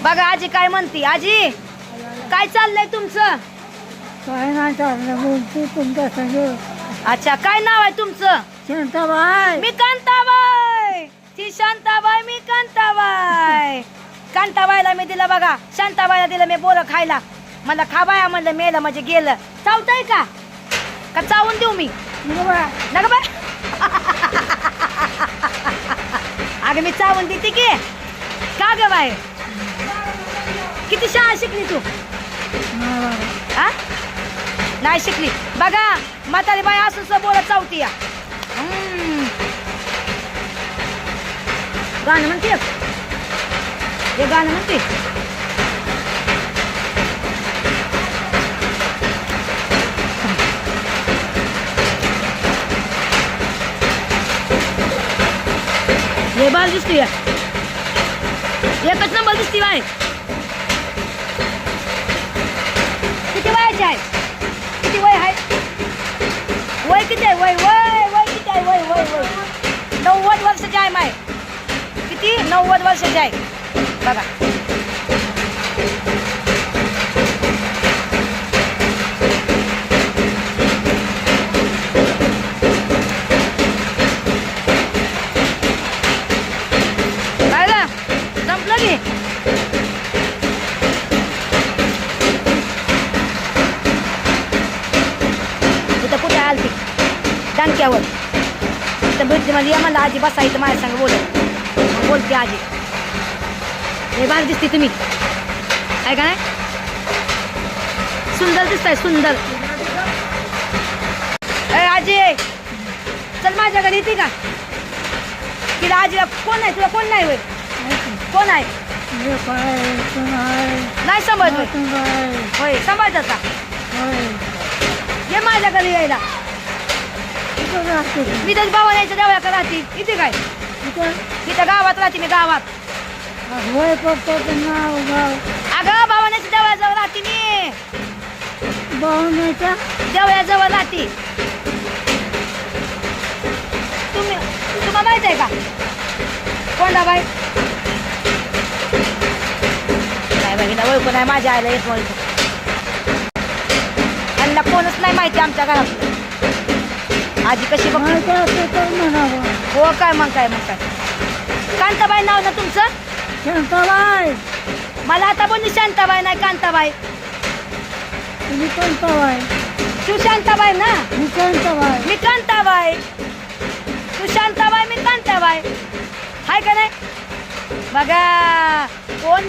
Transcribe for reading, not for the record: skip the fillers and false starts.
बघा आजी काय म्हणती. आजी काय चाललंय तुमचं? काय नाही चाललं, बोलतो तुमच्या संग. अच्छा काय नाव आहे तुमचं? शांताबाई. मी कांताबाई. ती शांताबाई, मी कांताबाई. कांताबाईला मी दिलं बघा, शांताबाईला दिलं मी बोरं खायला. मला खा बाया म्हणलं, मेलं म्हणजे गेलं. चावतंय का का चावून देऊ मी? नका बाय. अगं मी चावून देते की का ग बाय? किती शाळा शिकली तू? हा नाही शिकली. बघा म्हातारी बाई असून बोलत चावती या. गाणं म्हणते, हे गाणं म्हणते. हे बाल दिसते, एकच नंबर दिसते बाय. किती वयाची आहे? किती वय आहे? वय किती आहे? वय वय वय किती आहे? वय वय वय 90 वर्षाची आहे माय. किती? 90 वर्षाची आहे बघा. काय ग संपलं की? इथं कुठे आलती डंक्यावर. इथं भेटली म्हणजे या म्हणलं आजी बसा इथं माझ्या संग बोलत. बोलते आजी. हे बार दिसते तुम्ही काय का नाही? सुंदर दिसताय सुंदर. ए आजी चल माझ्या घरी येते का? तिला आजीला कोण आहे? तुला कोण नाही होय? कोण आहे? नाही सांभाळत होय? सांभाळतात का? ये माझ्या घरी यायला. मी तर भावा यायच्या देवळ्याकडे राहते. इथे काय? तिथं गावात राहते मी, गावात. अगं भावण्याच्या देवळाजवळ राहते मी. भावनेच्या देवळाजवळ राहते. तुम्हाला माहित आहे का कोंडाबाई? काय बघितलं ओळखू नाही माझ्या आईला येत ओळखू. त्यांना कोणच नाही माहिती आमच्या घरात. आजी कशी बघ. हो काय मग काय मग काय. कांताबाई नाव ना तुमचं? शांताबाई. मला आता बोलली शांताबाई नाही कांताबाई. तुम्ही कांताबाई. तू शांताबाई ना? मी शांताबाई. मी कांताबाई. तू शांताबाई, मी कांताबाई. हाय का नाही? बघा कोण